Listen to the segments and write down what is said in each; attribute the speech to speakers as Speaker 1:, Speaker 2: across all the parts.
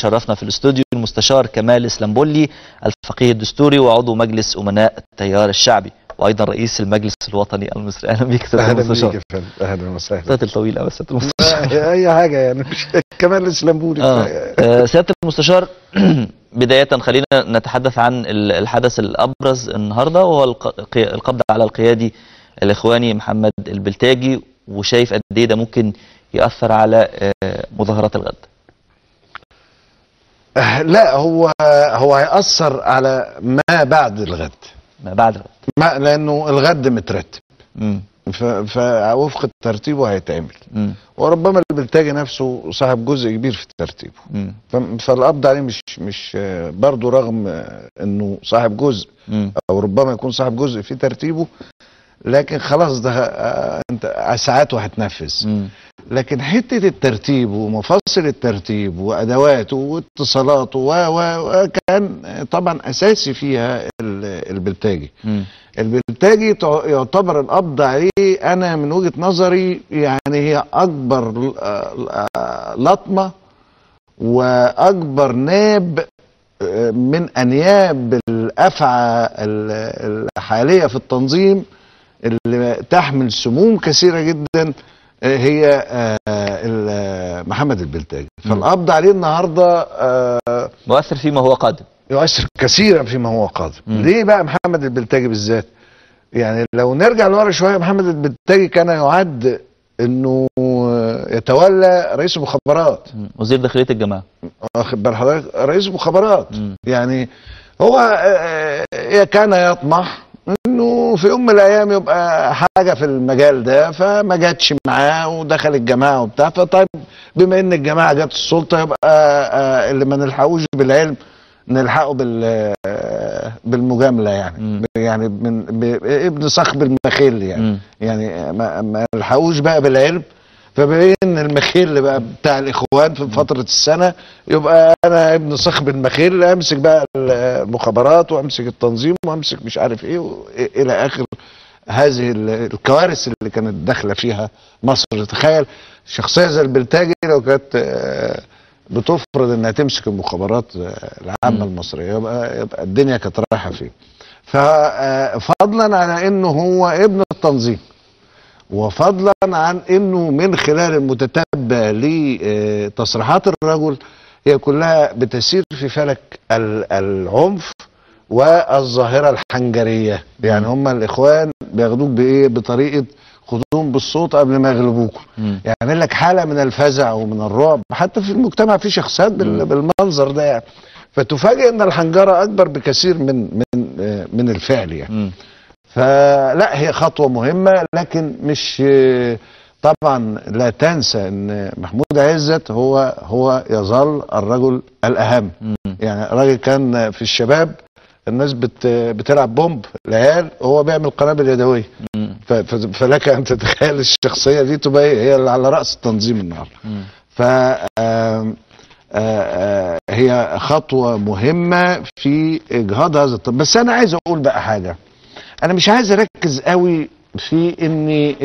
Speaker 1: بيشرفنا في الاستوديو المستشار كمال اسلامبولي، الفقيه الدستوري وعضو مجلس امناء التيار الشعبي وايضا رئيس المجلس الوطني المصري. اهلا بك سياده المستشار.
Speaker 2: اهلا بك يا فندم، اهلا وسهلا.
Speaker 1: سياده الطويل قوي سياده المستشار.
Speaker 2: اي حاجه يعني مش كمال اسلامبولي.
Speaker 1: سياده المستشار، بدايه خلينا نتحدث عن الحدث الابرز النهارده، وهو القبض على القيادي الاخواني محمد البلتاجي، وشايف قد ايه ده ممكن يأثر على مظاهرات الغد؟
Speaker 2: لا، هو هيأثر على ما بعد الغد.
Speaker 1: ما بعد الغد
Speaker 2: لأنه الغد مترتب، فوفق ترتيبه هيتعمل، وربما البلتاجي نفسه صاحب جزء كبير في ترتيبه، فالقبض عليه مش برضه، رغم انه صاحب جزء او ربما يكون صاحب جزء في ترتيبه، لكن خلاص ده انت ساعاته هتنفذ. لكن حته الترتيب ومفاصل الترتيب وادواته واتصالاته وكان طبعا اساسي فيها البلتاجي. البلتاجي يعتبر القبض عليه انا من وجهه نظري يعني هي اكبر لطمه واكبر ناب من انياب الافعى الحاليه في التنظيم اللي تحمل سموم كثيرة جدا، هي محمد البلتاجي. فالقبض عليه النهارده
Speaker 1: مؤثر فيما هو قادم، يؤثر
Speaker 2: كثيرا فيما هو قادم. ليه بقى محمد البلتاجي بالذات؟ يعني لو نرجع لورا شويه، محمد البلتاجي كان يعد انه يتولى رئيس المخابرات،
Speaker 1: وزير داخليه الجماعه،
Speaker 2: واخد بال حضرتك، رئيس المخابرات. يعني هو كان يطمح انه في يوم من الايام يبقى حاجه في المجال ده، فما جاتش معاه ودخل الجماعه وبتاع. فطيب بما ان الجماعه جت السلطه، يبقى اللي ما نلحقوش بالعلم نلحقه بالمجامله، يعني من ابن صخب المخيل، يعني ما نلحقوش بقى بالعلم، فبين المخيل بقى بتاع الاخوان في فتره السنه، يبقى انا ابن صخب المخيل امسك بقى المخابرات وامسك التنظيم وامسك مش عارف ايه الى اخر هذه الكوارث اللي كانت داخله فيها مصر. تخيل شخصيه زي البلتاجي لو كانت بتفرض انها تمسك المخابرات العامه المصريه، يبقى الدنيا كانت رايحه فيه. ففضلا على انه هو ابن التنظيم، وفضلا عن انه من خلال المتتبع لتصريحات الرجل هي كلها بتسير في فلك العنف والظاهره الحنجريه. يعني هم الاخوان بياخدوك بايه؟ بطريقه خدوهم بالصوت قبل ما يغلبوكم. يعمل لك حاله من الفزع ومن الرعب، حتى في المجتمع في شخصيات بالمنظر ده يعني. فتفاجئ ان الحنجره اكبر بكثير من الفعل يعني. فلا، هي خطوة مهمة، لكن مش طبعا لا تنسى ان محمود عزت هو يظل الرجل الاهم. يعني الراجل كان في الشباب الناس بتلعب بومب العيال، وهو بيعمل قنابل يدوية. فلك ان تتخيل الشخصية دي تبقى هي اللي على رأس التنظيم النهارده. ف هي خطوة مهمة في اجهاض هذا الطب. بس انا عايز اقول بقى حاجة، انا مش عايز اركز قوي في اني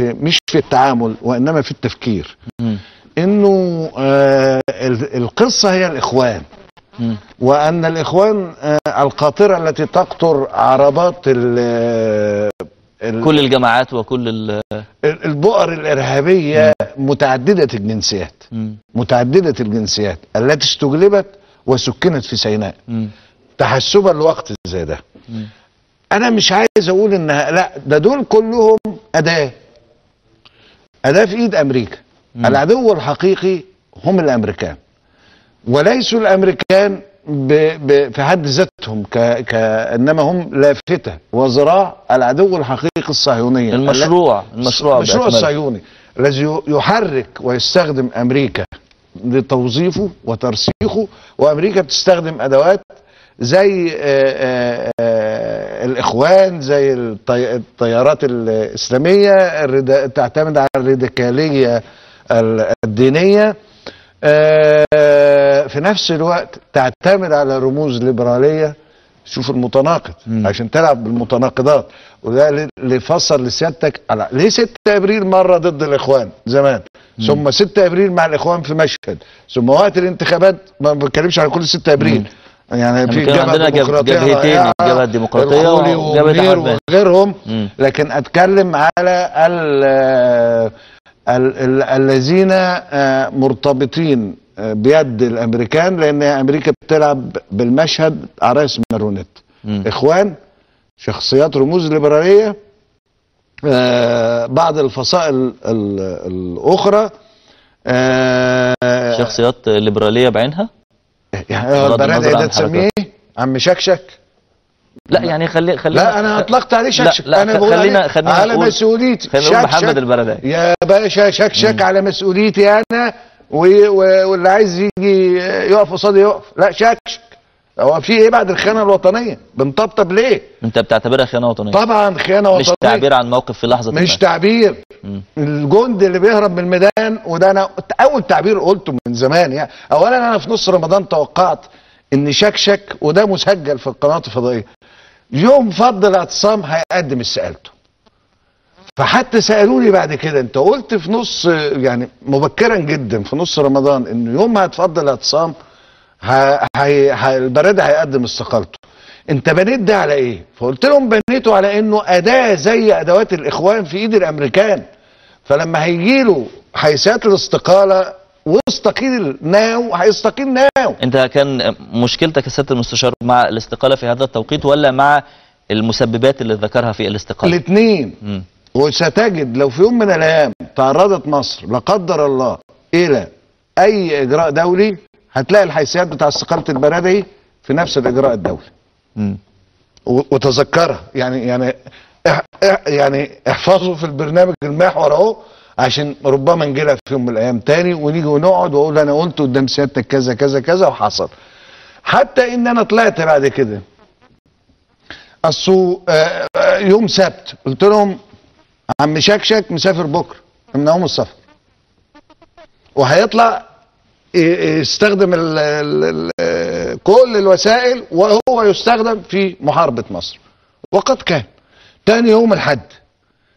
Speaker 2: مش في التعامل وانما في التفكير. انه القصه هي الاخوان، وان الاخوان القاطره التي تقطر عربات
Speaker 1: كل الجماعات وكل
Speaker 2: البؤر الارهابيه متعدده الجنسيات، متعدده الجنسيات التي استجلبت وسكنت في سيناء تحسبا لوقت زي ده. انا مش عايز اقول انها لا، ده دول كلهم اداه في ايد امريكا. العدو الحقيقي هم الامريكان، وليسوا الامريكان في حد ذاتهم انما هم لافته وذراع العدو الحقيقي الصهيونيه،
Speaker 1: المشروع
Speaker 2: الصهيوني الذي يحرك ويستخدم امريكا لتوظيفه وترسيخه. وامريكا بتستخدم ادوات زي الاخوان، زي التيارات الاسلاميه تعتمد على الراديكاليه الدينيه، في نفس الوقت تعتمد على رموز ليبراليه شوف المتناقض عشان تلعب بالمتناقضات. وده اللي فسر لسيادتك على ليه 6 ابريل مره ضد الاخوان زمان، ثم 6 ابريل مع الاخوان في مشهد، ثم وقت الانتخابات ما بتكلمش على كل 6 ابريل. يعني في
Speaker 1: عندنا جبهتين، الجبهه الديمقراطيه وجبهه
Speaker 2: وغيرهم. لكن اتكلم على الذين مرتبطين بيد الامريكان، لان امريكا بتلعب بالمشهد على راس مارونيت. اخوان شخصيات رموز ليبراليه، بعض الفصائل الاخرى
Speaker 1: شخصيات ليبراليه بعينها.
Speaker 2: يعني البرادعي ده تسميه ايه؟ عم شكشك؟
Speaker 1: لا يعني خلينا
Speaker 2: لا انا اطلقت عليه شكشك.
Speaker 1: لا
Speaker 2: انا بقول
Speaker 1: خلينا
Speaker 2: على مسؤوليتي.
Speaker 1: خلينا نقول محمد البرادعي
Speaker 2: يا باشا. شكشك على مسؤوليتي انا، واللي عايز يجي يقف قصادي يقف. لا شكشك. هو في ايه بعد الخيانه الوطنيه؟ بنطبطب ليه؟
Speaker 1: انت بتعتبرها خيانه وطنيه؟
Speaker 2: طبعا خيانه وطنيه،
Speaker 1: مش تعبير عن موقف في لحظه
Speaker 2: مش تعبير. الجندي اللي بيهرب من الميدان، وده انا اول تعبير قلته من زمان. يعني اولا انا في نص رمضان توقعت ان شكشك، وده مسجل في القناه الفضائيه، يوم فض الاعتصام هيقدم استقالته. فحتى سالوني بعد كده انت قلت في نص، يعني مبكرا جدا في نص رمضان، انه يوم ما هتفض الاعتصام البرادعي هيقدم استقالته. انت بنيت ده على ايه؟ فقلت لهم بنيته على انه اداه زي ادوات الاخوان في ايد الامريكان، فلما هيجي له حيثيات الاستقاله واستقيل ناو هيستقيل ناو.
Speaker 1: انت كان مشكلتك يا سياده المستشار مع الاستقاله في هذا التوقيت، ولا مع المسببات اللي ذكرها في الاستقاله؟
Speaker 2: الاثنين. وستجد لو في يوم من الايام تعرضت مصر لا قدر الله الى اي اجراء دولي، هتلاقي الحيثيات بتاع استقاله البرادعي في نفس الاجراء الدولي. وتذكرها يعني احفظوا في البرنامج المحور اهو، عشان ربما نجي لها في يوم من الايام تاني ونيجي ونقعد واقول انا قلت قدام سيادتك كذا كذا كذا وحصل. حتى ان انا طلعت بعد كده يوم سبت قلت لهم عم شكشك مسافر بكره، امنعوهم السفر، وهيطلع يستخدم كل الوسائل، وهو يستخدم في محاربه مصر. وقد كان. تاني يوم الحد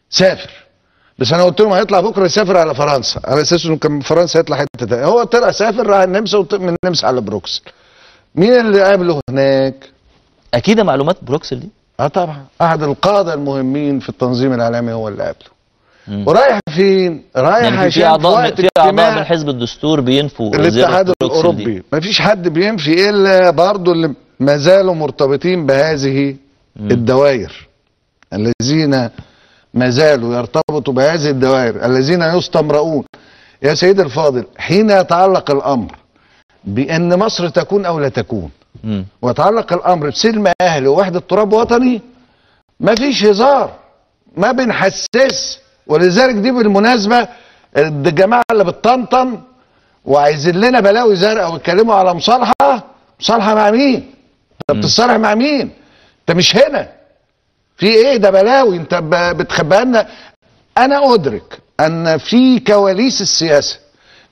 Speaker 2: سافر، بس انا قلت لهم هيطلع بكره يسافر على فرنسا، على اساس انه كان فرنسا هيطلع حته تانيه. هو طلع سافر راح النمسا، ومن النمسا على بروكسل. مين اللي قابله هناك؟
Speaker 1: اكيد معلومات بروكسل دي.
Speaker 2: طبعا احد القاده المهمين في التنظيم العالمي هو اللي قابله. ورايح فين؟ رايح
Speaker 1: يعني
Speaker 2: عشان
Speaker 1: في اعضاء من حزب الدستور بينفوا
Speaker 2: الاتحاد الاوروبي. مفيش حد بينفي الا برضه اللي ما زالوا مرتبطين بهذه الدوائر، الذين ما زالوا يرتبطوا بهذه الدوائر، الذين يستمرؤون. يا سيدي الفاضل، حين يتعلق الامر بان مصر تكون او لا تكون، ويتعلق الامر بسلم اهلي ووحده تراب وطني، مفيش هزار، ما بنحسس. ولذلك دي بالمناسبه الجماعه اللي بتطنطن وعايزين لنا بلاوي زرقاء ويتكلموا على مصالحه مع مين؟ انت بتتصالح مع مين؟ انت مش هنا. في ايه ده بلاوي انت بتخبيها لنا؟ انا ادرك ان في كواليس السياسه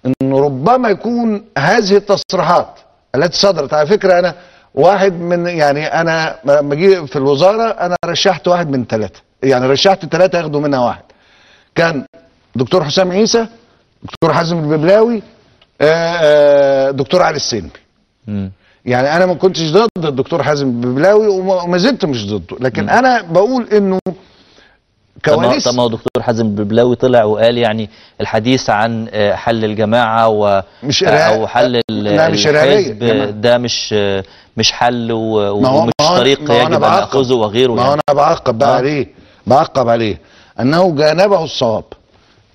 Speaker 2: ان ربما يكون هذه التصريحات التي صدرت، على فكره انا واحد من، يعني انا لما جي في الوزاره انا رشحت واحد من 3، يعني رشحت 3 ياخدوا منها واحد. كان دكتور حسام عيسى، دكتور حازم الببلاوي، دكتور علي السنبي. يعني انا ما كنتش ضد الدكتور حازم الببلاوي وما زلت مش ضده، لكن انا بقول انه كواليس.
Speaker 1: طب ما هو دكتور حازم الببلاوي طلع وقال يعني الحديث عن حل الجماعه
Speaker 2: مش
Speaker 1: او حل الحزب ده مش حل ومش طريق يجب ان ناخذه وغيره.
Speaker 2: ما هو انا بعقب بقى عليه انه جانبه الصواب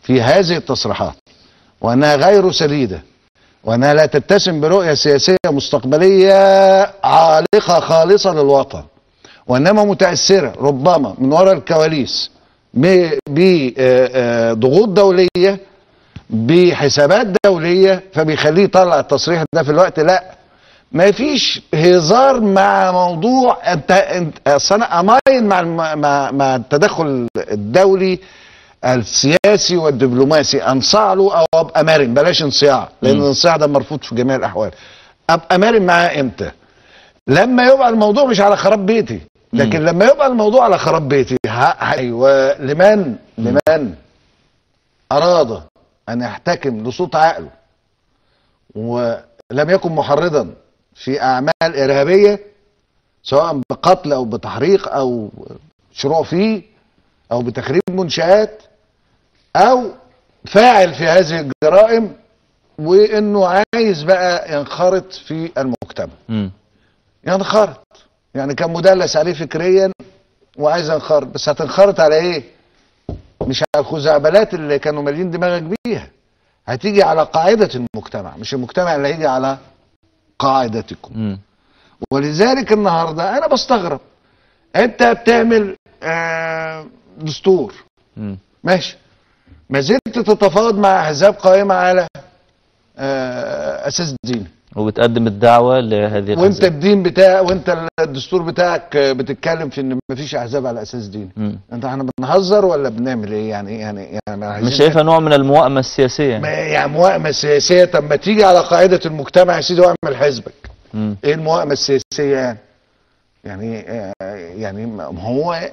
Speaker 2: في هذه التصريحات، وانها غير سديده، وانها لا تتسم برؤيه سياسيه مستقبليه عالقه خالصه للوطن، وانما متاثره ربما من وراء الكواليس بضغوط دوليه، بحسابات دوليه، فبيخليه يطلع التصريح ده في الوقت. لا، ما فيش هزار مع موضوع انت انا اماين مع التدخل الدولي السياسي والدبلوماسي، انصاع له او ابقى مرن. بلاش انصياع، لان الانصياع ده مرفوض في جميع الاحوال. ابقى مرن معاه امتى؟ لما يبقى الموضوع مش على خراب بيتي، لكن لما يبقى الموضوع على خراب بيتي ايوه، لمن اراد ان يحتكم لصوت عقله ولم يكن محرضا في اعمال ارهابيه سواء بقتل او بتحريق او شروع فيه او بتخريب منشآت او فاعل في هذه الجرائم وانه عايز بقى ينخرط في المجتمع. ينخرط يعني كان مدلس عليه فكريا وعايز ينخرط، بس هتنخرط على ايه؟ مش على الخزعبلات اللي كانوا مالين دماغك بيها، هتيجي على قاعدة المجتمع، مش المجتمع اللي هيجي على قاعدتكم. ولذلك النهارده انا بستغرب، انت بتعمل دستور ماشي، ما زلت تتفاوض مع احزاب قائمه على اساس ديني
Speaker 1: وبتقدم الدعوه لهذه الأحزاب،
Speaker 2: وانت الدين بتاع وانت الدستور بتاعك بتتكلم في ان مفيش احزاب على اساس ديني. احنا بنهزر ولا بنعمل ايه يعني
Speaker 1: مش شايفها نوع من الموائمه السياسيه
Speaker 2: يعني موائمه سياسيه؟ طب ما تيجي على قاعده المجتمع يا سيدي واعمل حزبك. ايه الموائمه السياسيه يعني هو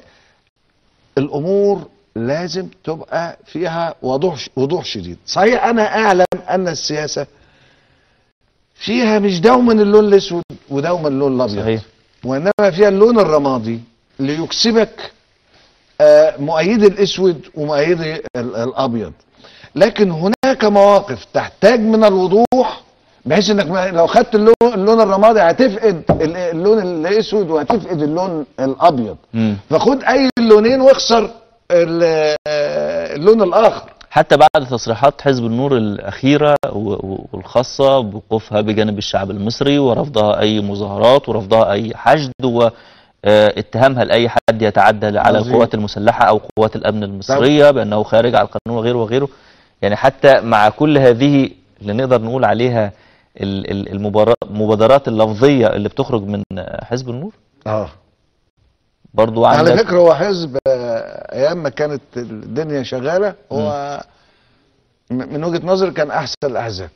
Speaker 2: الامور لازم تبقى فيها وضوح شديد. صحيح انا اعلم ان السياسه فيها مش دوما اللون الاسود ودوما اللون الابيض، صحيح، وانما فيها اللون الرمادي ليكسبك مؤيدي الاسود ومؤيدي الابيض. لكن هناك مواقف تحتاج من الوضوح بحيث انك لو خدت اللون الرمادي هتفقد اللون الاسود وهتفقد اللون الابيض، فخد اي اللونين واخسر اللون الاخر.
Speaker 1: حتى بعد تصريحات حزب النور الاخيره والخاصه بوقوفها بجانب الشعب المصري ورفضها اي مظاهرات ورفضها اي حشد واتهامها لاي حد يتعدى على القوات المسلحه او قوات الامن المصريه بانه خارج على القانون وغيره وغيره، يعني حتى مع كل هذه اللي نقدر نقول عليها المبادرات اللفظيه اللي بتخرج من حزب النور برضو
Speaker 2: على فكره هو حزب ايام ما كانت الدنيا شغاله هو من وجهه نظري كان احسن الاحزاب،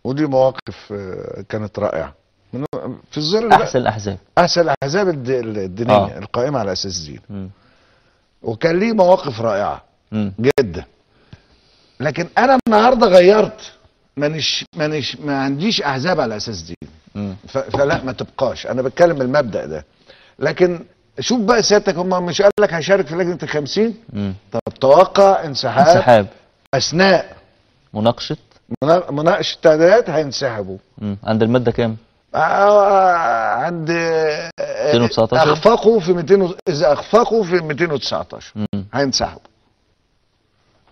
Speaker 2: ودي مواقف كانت رائعه في ظل احسن الاحزاب الدينيه القائمه على اساس دين، وكان ليه مواقف رائعه جدا. لكن انا النهارده غيرت، ما عنديش احزاب على اساس دين، فلا ما تبقاش. انا بتكلم المبدأ ده. لكن شوف بقى سيادتك، هم مش قال لك هيشارك في لجنه ال50؟ طب توقع انسحاب اثناء مناقشه التعديلات، هينسحبوا
Speaker 1: عند الماده كام؟
Speaker 2: عند
Speaker 1: 219
Speaker 2: اخفقوا في 200، اذا اخفقوا في 219 هينسحبوا.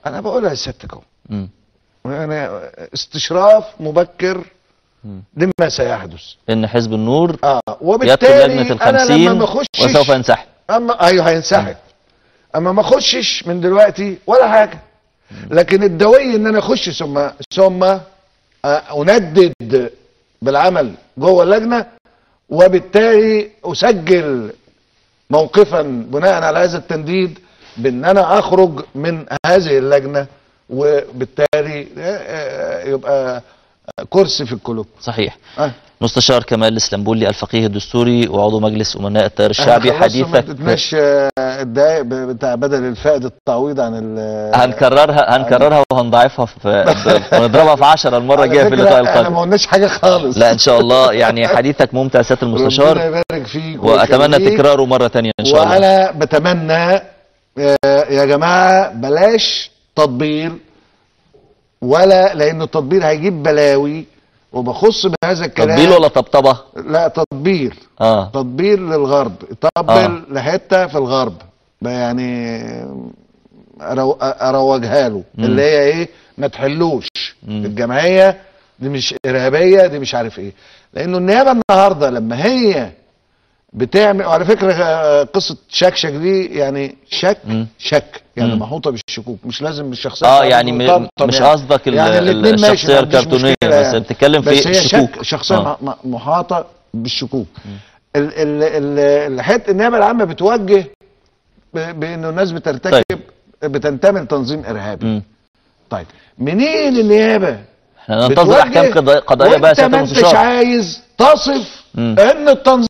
Speaker 2: انا بقولها لسيادتك اهو، يعني استشراف مبكر لما سيحدث
Speaker 1: ان حزب النور
Speaker 2: وبالتالي
Speaker 1: يدخل لجنه ال50 وسوف ينسحب.
Speaker 2: ايوه هينسحب، اما ما اخشش من دلوقتي ولا حاجه. لكن الدوي ان انا اخش ثم اندد بالعمل جوه اللجنه، وبالتالي اسجل موقفا بناء على هذا التنديد بان انا اخرج من هذه اللجنه، وبالتالي يبقى كرسي في القلوب.
Speaker 1: صحيح. مستشار كمال الاسلامبولي الفقيه الدستوري وعضو مجلس امناء التيار الشعبي، حديثك
Speaker 2: ما تتمش الدقائق بتاع بدل الفائد التعويض عن
Speaker 1: هنكررها وهنضاعفها ونضربها في 10 المره الجايه في اللقاء القادم.
Speaker 2: احنا ما قلناش حاجه خالص.
Speaker 1: لا ان شاء الله، يعني حديثك ممتع سياده المستشار،
Speaker 2: ربنا يبارك فيك
Speaker 1: واتمنى تكراره مره ثانيه ان شاء الله.
Speaker 2: وانا بتمنى يا جماعه بلاش تطبيل، ولا لان التطبيل هيجيب بلاوي، وبخص بهذا الكلام.
Speaker 1: تطبيل ولا طبطبه؟
Speaker 2: لا تطبيل. تطبيل للغرب، طبل لحته في الغرب يعني اروجها له، اللي هي ايه؟ ما تحلوش الجمعيه دي مش ارهابيه، دي مش عارف ايه. لانه النيابه النهارده لما هي بتعمل، وعلى فكره قصه شكشك دي يعني شك يعني محوطه بالشكوك، مش لازم الشخصيه
Speaker 1: يعني مش قصدك يعني الشخصيه الكرتونيه، بس بتتكلم في الشكوك.
Speaker 2: شخصيه محاطه بالشكوك. الحته النيابه العامه بتوجه بانه الناس بترتكب بتنتمي لتنظيم ارهابي. طيب منين النيابه
Speaker 1: احنا ننتظر احكام قضائيه بقى يا سياده المستشار؟
Speaker 2: ما انتش عايز تصف ان التنظيم